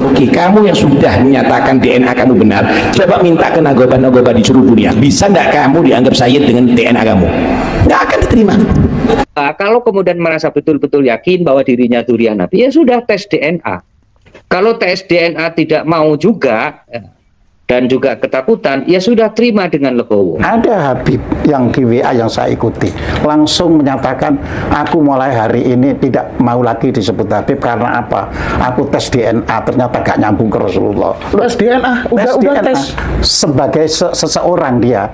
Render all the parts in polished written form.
Oke, kamu yang sudah menyatakan DNA kamu benar, coba minta ke nagoba-nagoba di seluruh dunia. Bisa nggak kamu dianggap sayyid dengan DNA kamu? Nggak akan diterima. Kalau kemudian merasa betul-betul yakin bahwa dirinya dzurriyyah Nabi, ya sudah tes DNA. Kalau tes DNA tidak mau juga dan juga ketakutan, ya sudah terima dengan legowo. Ada Habib yang di WA yang saya ikuti langsung menyatakan, aku mulai hari ini tidak mau lagi disebut Habib karena apa? Aku tes DNA ternyata gak nyambung ke Rasulullah. Tes DNA, udah tes sebagai seseorang dia.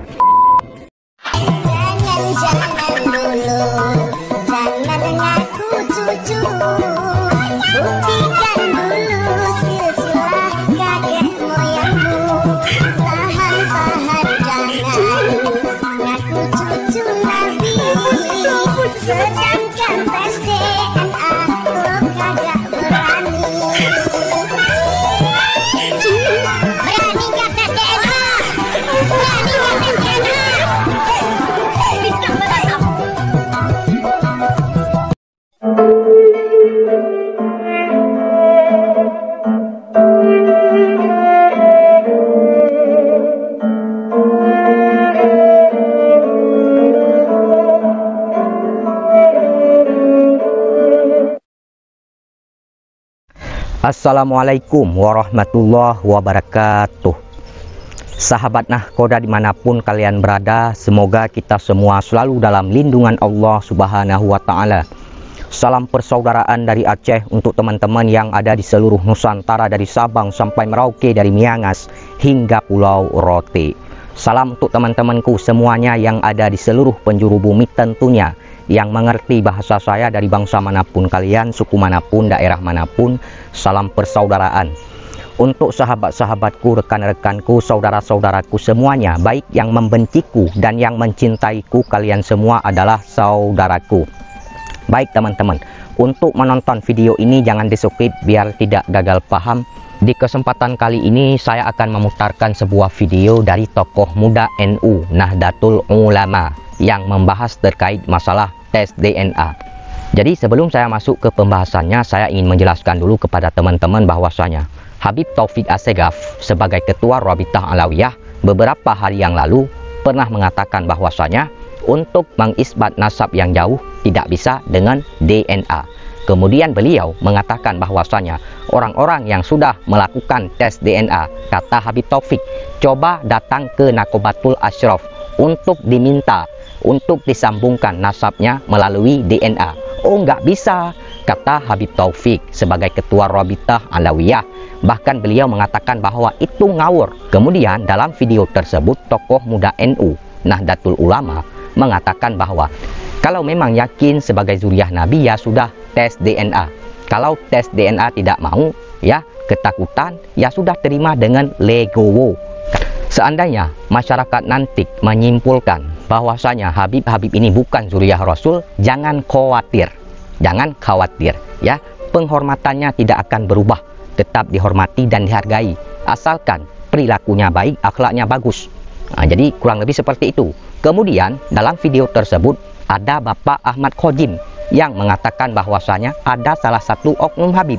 Sedangkan tes DNA lo kagak berani. Berani gak tes DNA? Berani gak tes DNA? Bisa beratap. Assalamualaikum warahmatullahi wabarakatuh. Sahabat Nahkoda dimanapun kalian berada, semoga kita semua selalu dalam lindungan Allah Subhanahu wa Ta'ala. Salam persaudaraan dari Aceh untuk teman-teman yang ada di seluruh Nusantara, dari Sabang sampai Merauke, dari Miangas hingga Pulau Rote. Salam untuk teman-temanku semuanya yang ada di seluruh penjuru bumi tentunya, yang mengerti bahasa saya dari bangsa manapun kalian, suku manapun, daerah manapun. Salam persaudaraan untuk sahabat-sahabatku, rekan-rekanku, saudara-saudaraku semuanya, baik yang membenciku dan yang mencintaiku, kalian semua adalah saudaraku. Baik teman-teman, untuk menonton video ini jangan di skip biar tidak gagal paham. Di kesempatan kali ini saya akan memutarkan sebuah video dari tokoh muda NU Nahdlatul Ulama yang membahas terkait masalah tes DNA. Jadi sebelum saya masuk ke pembahasannya, saya ingin menjelaskan dulu kepada teman-teman bahwasanya Habib Taufik Assegaf sebagai Ketua Rabithah Alawiyah beberapa hari yang lalu pernah mengatakan bahwasanya untuk mengisbat nasab yang jauh tidak bisa dengan DNA. Kemudian beliau mengatakan bahwasanya orang-orang yang sudah melakukan tes DNA, kata Habib Taufik, coba datang ke Nakobatul Ashraf untuk diminta untuk disambungkan nasabnya melalui DNA. Oh, nggak bisa, kata Habib Taufik sebagai Ketua Rabithah Alawiyah. Bahkan beliau mengatakan bahwa itu ngawur. Kemudian dalam video tersebut tokoh muda NU Nahdlatul Ulama mengatakan bahwa kalau memang yakin sebagai dzurriyyah Nabi, ya sudah tes DNA. Kalau tes DNA tidak mau, ya ketakutan, ya sudah terima dengan legowo. Seandainya masyarakat nanti menyimpulkan bahwasanya Habib-Habib ini bukan dzurriyyah Rasul, jangan khawatir. Jangan khawatir, ya. Penghormatannya tidak akan berubah, tetap dihormati dan dihargai asalkan perilakunya baik, akhlaknya bagus. Nah, jadi kurang lebih seperti itu. Kemudian dalam video tersebut ada Bapak Ahmad Khojim yang mengatakan bahwasanya ada salah satu oknum Habib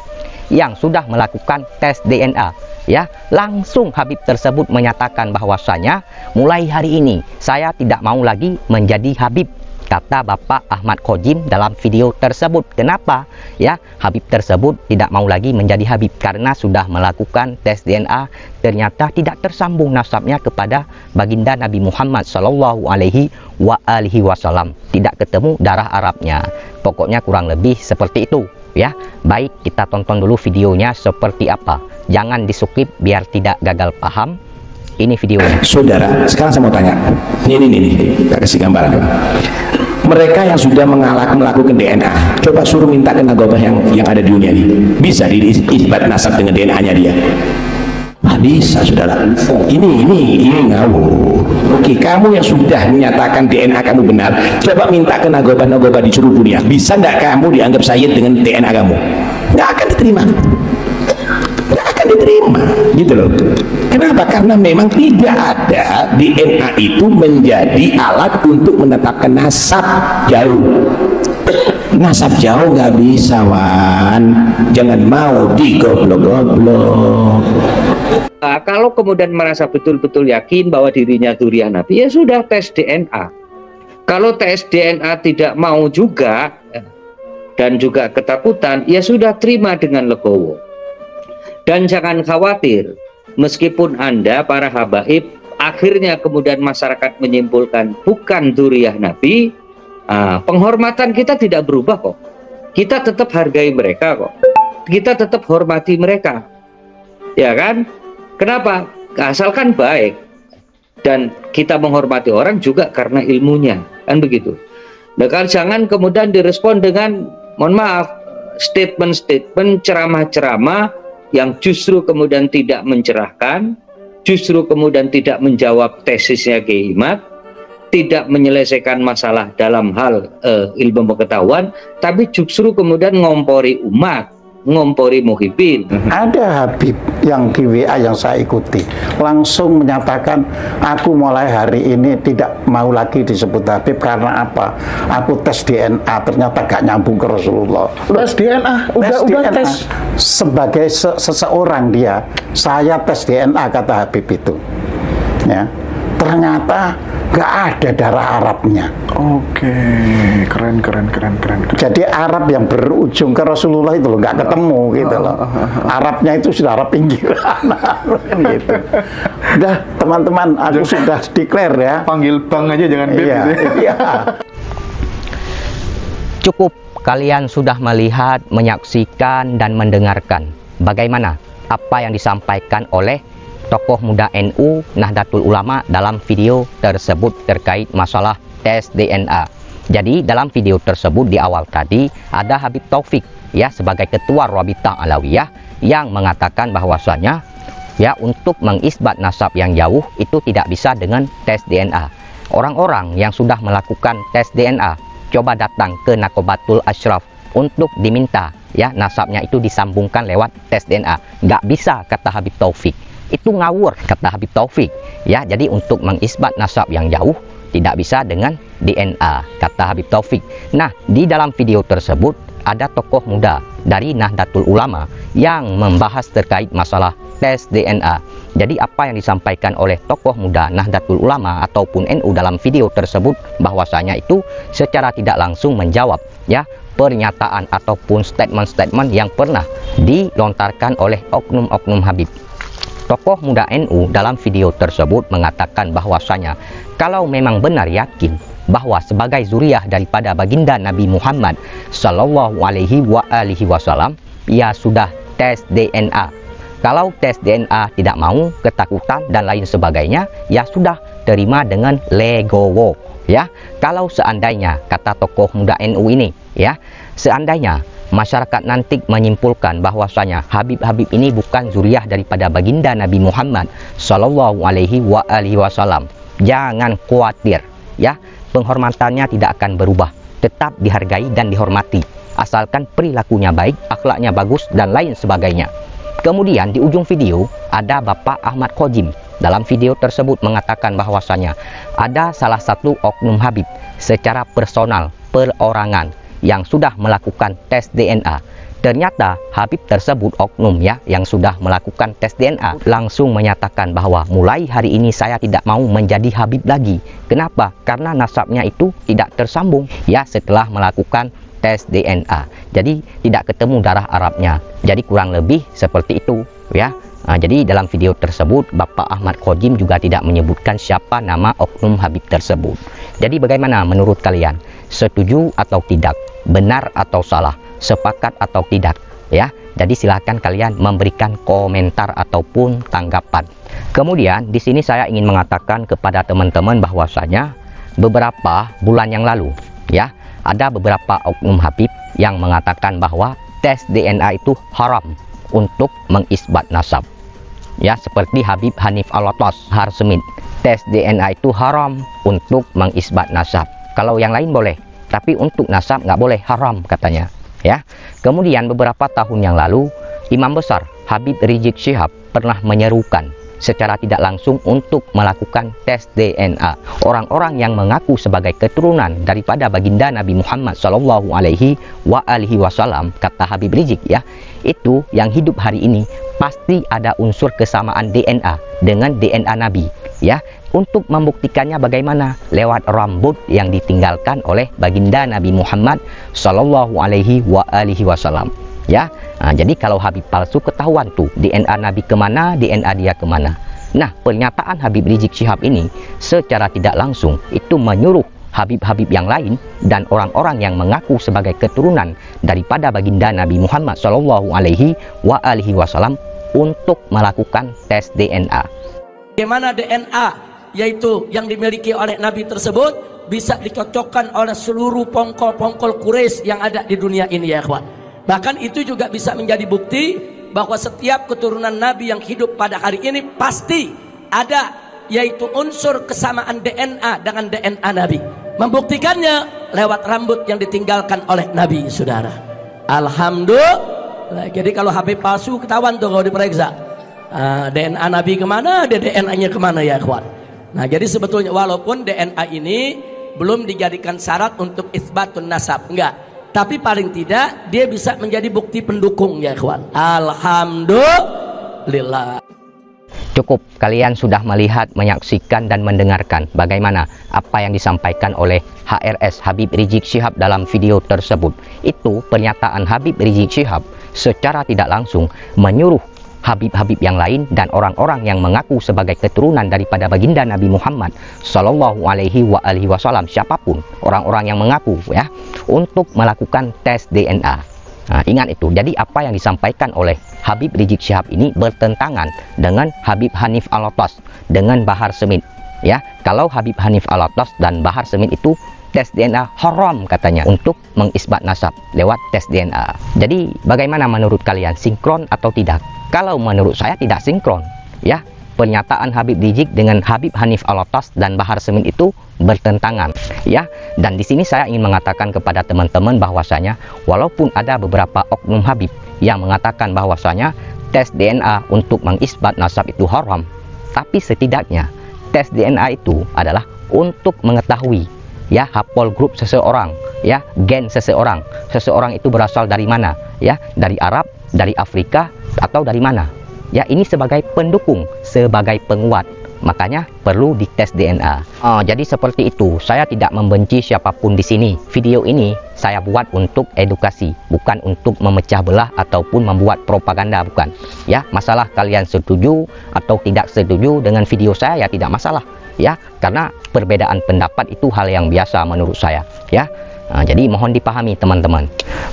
yang sudah melakukan tes DNA. Ya, langsung Habib tersebut menyatakan bahwasanya mulai hari ini saya tidak mau lagi menjadi Habib, kata Bapak Ahmad Khojim dalam video tersebut. Kenapa? Ya, Habib tersebut tidak mau lagi menjadi Habib karena sudah melakukan tes DNA, ternyata tidak tersambung nasabnya kepada baginda Nabi Muhammad Shallallahu Alaihi Wasallam, tidak ketemu darah Arabnya. Pokoknya kurang lebih seperti itu. Ya, baik, kita tonton dulu videonya seperti apa. Jangan di skip biar tidak gagal paham. Ini videonya. Saudara, sekarang saya mau tanya. Ini, kita kasih gambaran. Mereka yang sudah melakukan DNA, coba suruh minta ke nagoba yang ada di dunia ini. Bisa diisbat nasab dengan DNA-nya dia? Ah, bisa, saudara. Ini ngawur. Oke, kamu yang sudah menyatakan DNA kamu benar, coba minta ke nagoba-nagoba di seluruh dunia. Bisa nggak kamu dianggap sayyid dengan DNA kamu? Nggak akan diterima. Nggak akan diterima, gitu loh. Kenapa? Karena memang tidak ada DNA itu menjadi alat untuk menetapkan nasab jauh. nasab jauh nggak bisa, Wan. Jangan mau digoblok-goblok. Nah, kalau kemudian merasa betul-betul yakin bahwa dirinya dzurriyyah Nabi, ya sudah tes DNA. Kalau tes DNA tidak mau juga dan juga ketakutan, ya sudah terima dengan legowo. Dan jangan khawatir, meskipun Anda para habaib akhirnya kemudian masyarakat menyimpulkan bukan dzurriyyah Nabi, penghormatan kita tidak berubah kok. Kita tetap hargai mereka kok. Kita tetap hormati mereka. Ya kan? Kenapa? Asalkan baik. Dan kita menghormati orang juga karena ilmunya. Kan begitu. Nah, jangan kemudian direspon dengan, mohon maaf, statement-statement, ceramah-ceramah yang justru kemudian tidak mencerahkan, justru kemudian tidak menjawab tesisnya Kiai Imad, tidak menyelesaikan masalah dalam hal ilmu pengetahuan, tapi justru kemudian ngompori umat, ngompori muhibbin. Ada Habib yang di WA yang saya ikuti langsung menyatakan, aku mulai hari ini tidak mau lagi disebut Habib karena apa? Aku tes DNA ternyata gak nyambung ke Rasulullah. Tes DNA, udah tes. Sebagai seseorang dia, saya tes DNA kata Habib itu. Ya. Ternyata nggak ada darah Arabnya. Oke, keren. Jadi Arab yang berujung ke Rasulullah itu loh, nggak ketemu gitu loh. Arabnya itu sudah Arab pinggiran, gitu. Udah teman-teman, aku sudah declare ya. Panggil bang aja jangan beb gitu. Iya. Cukup kalian sudah melihat, menyaksikan, dan mendengarkan bagaimana apa yang disampaikan oleh tokoh muda NU Nahdlatul Ulama dalam video tersebut terkait masalah tes DNA. Jadi dalam video tersebut di awal tadi ada Habib Taufik ya sebagai ketua Rabithah Alawiyah yang mengatakan bahwasanya ya untuk mengisbat nasab yang jauh itu tidak bisa dengan tes DNA. Orang-orang yang sudah melakukan tes DNA coba datang ke Nakobatul Ashraf untuk diminta ya nasabnya itu disambungkan lewat tes DNA. Nggak bisa kata Habib Taufik. Itu ngawur kata Habib Taufik ya. Jadi untuk mengisbat nasab yang jauh tidak bisa dengan DNA kata Habib Taufik. Nah, di dalam video tersebut ada tokoh muda dari Nahdlatul Ulama yang membahas terkait masalah tes DNA. Jadi apa yang disampaikan oleh tokoh muda Nahdlatul Ulama ataupun NU dalam video tersebut bahwasanya itu secara tidak langsung menjawab ya pernyataan ataupun statement-statement yang pernah dilontarkan oleh oknum-oknum Habib. Tokoh muda NU dalam video tersebut mengatakan bahwasanya kalau memang benar yakin bahwa sebagai zuriyah daripada baginda Nabi Muhammad Sallallahu Alaihi Wasallam, ya sudah tes DNA. Kalau tes DNA tidak mau, ketakutan dan lain sebagainya, ya sudah terima dengan legowo. Ya, kalau seandainya kata tokoh muda NU ini, ya, seandainya masyarakat nanti menyimpulkan bahwasanya Habib-Habib ini bukan zuriyah daripada baginda Nabi Muhammad Sallallahu Alaihi Wasallam, jangan khawatir, ya, penghormatannya tidak akan berubah, tetap dihargai dan dihormati, asalkan perilakunya baik, akhlaknya bagus dan lain sebagainya. Kemudian di ujung video ada Bapak Ahmad Khojim dalam video tersebut mengatakan bahwasanya ada salah satu oknum Habib secara personal, perorangan yang sudah melakukan tes DNA. Ternyata Habib tersebut oknum ya yang sudah melakukan tes DNA langsung menyatakan bahwa mulai hari ini saya tidak mau menjadi Habib lagi. Kenapa? Karena nasabnya itu tidak tersambung ya setelah melakukan tes DNA. Jadi tidak ketemu darah Arabnya. Jadi kurang lebih seperti itu ya. Nah, jadi dalam video tersebut Bapak Ahmad Khojim juga tidak menyebutkan siapa nama oknum Habib tersebut. Jadi bagaimana menurut kalian? Setuju atau tidak? Benar atau salah? Sepakat atau tidak? Ya, jadi silahkan kalian memberikan komentar ataupun tanggapan. Kemudian di sini saya ingin mengatakan kepada teman-teman bahwasanya beberapa bulan yang lalu ya ada beberapa oknum Habib yang mengatakan bahwa tes DNA itu haram untuk mengisbat nasab. Ya, seperti Habib Hanif Alatas Harsemit, tes DNA itu haram untuk mengisbat nasab. Kalau yang lain boleh, tapi untuk nasab nggak boleh, haram katanya. Ya. Kemudian beberapa tahun yang lalu Imam besar Habib Rizik Syihab pernah menyerukan secara tidak langsung untuk melakukan tes DNA. Orang-orang yang mengaku sebagai keturunan daripada baginda Nabi Muhammad Shallallahu Alaihi Wasallam, kata Habib Rizik ya, itu yang hidup hari ini pasti ada unsur kesamaan DNA dengan DNA Nabi ya. Untuk membuktikannya bagaimana? Lewat rambut yang ditinggalkan oleh baginda Nabi Muhammad Shallallahu Alaihi Wasallam ya. Nah, jadi kalau Habib palsu ketahuan tuh DNA Nabi kemana, DNA dia kemana. Nah, pernyataan Habib Rizik Syihab ini secara tidak langsung itu menyuruh Habib-Habib yang lain dan orang-orang yang mengaku sebagai keturunan daripada baginda Nabi Muhammad Shallallahu Alaihi Wasallam untuk melakukan tes DNA. Bagaimana DNA yaitu yang dimiliki oleh Nabi tersebut bisa dicocokkan oleh seluruh pongkol-pongkol Quraisy yang ada di dunia ini ya ikhwan. Bahkan itu juga bisa menjadi bukti bahwa setiap keturunan Nabi yang hidup pada hari ini pasti ada yaitu unsur kesamaan DNA dengan DNA Nabi. Membuktikannya lewat rambut yang ditinggalkan oleh Nabi, saudara. Alhamdulillah. Jadi kalau Habib palsu ketahuan tuh kalau diperiksa. DNA Nabi kemana, DNA-nya kemana ya ikhwan. Nah, jadi sebetulnya walaupun DNA ini belum dijadikan syarat untuk isbatun nasab, enggak. Tapi paling tidak dia bisa menjadi bukti pendukung ya ikhwan. Alhamdulillah. Cukup kalian sudah melihat, menyaksikan dan mendengarkan bagaimana apa yang disampaikan oleh HRS Habib Rizik Syihab dalam video tersebut. Itu pernyataan Habib Rizik Syihab secara tidak langsung menyuruh Habib-Habib yang lain dan orang-orang yang mengaku sebagai keturunan daripada baginda Nabi Muhammad Shallallahu Alaihi Wasallam, siapapun orang-orang yang mengaku ya, untuk melakukan tes DNA. Nah, ingat itu. Jadi apa yang disampaikan oleh Habib Rizik Syihab ini bertentangan dengan Habib Hanif Alatas dengan Bahar Smith ya. Kalau Habib Hanif Alatas dan Bahar Smith itu tes DNA haram katanya untuk mengisbat nasab lewat tes DNA. Jadi bagaimana menurut kalian, sinkron atau tidak? Kalau menurut saya tidak sinkron ya. Pernyataan Habib Rizik dengan Habib Hanif Alatas dan Bahar Smith itu bertentangan ya. Dan di sini saya ingin mengatakan kepada teman-teman bahwasanya walaupun ada beberapa oknum Habib yang mengatakan bahwasanya tes DNA untuk mengisbat nasab itu haram, tapi setidaknya tes DNA itu adalah untuk mengetahui ya hapol grup seseorang ya, gen seseorang itu berasal dari mana ya, dari Arab, dari Afrika atau dari mana ya. Ini sebagai pendukung, sebagai penguat, makanya perlu dites DNA. Jadi seperti itu. Saya tidak membenci siapapun di sini. Video ini saya buat untuk edukasi, bukan untuk memecah belah ataupun membuat propaganda, bukan ya. Masalah kalian setuju atau tidak setuju dengan video saya ya tidak masalah ya, karena perbedaan pendapat itu hal yang biasa menurut saya ya. Jadi mohon dipahami teman-teman.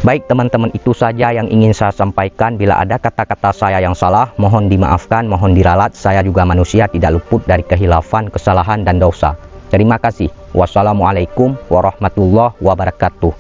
Baik teman-teman, itu saja yang ingin saya sampaikan. Bila ada kata-kata saya yang salah, mohon dimaafkan, mohon diralat. Saya juga manusia, tidak luput dari kehilafan, kesalahan dan dosa. Terima kasih. Wassalamualaikum warahmatullahi wabarakatuh.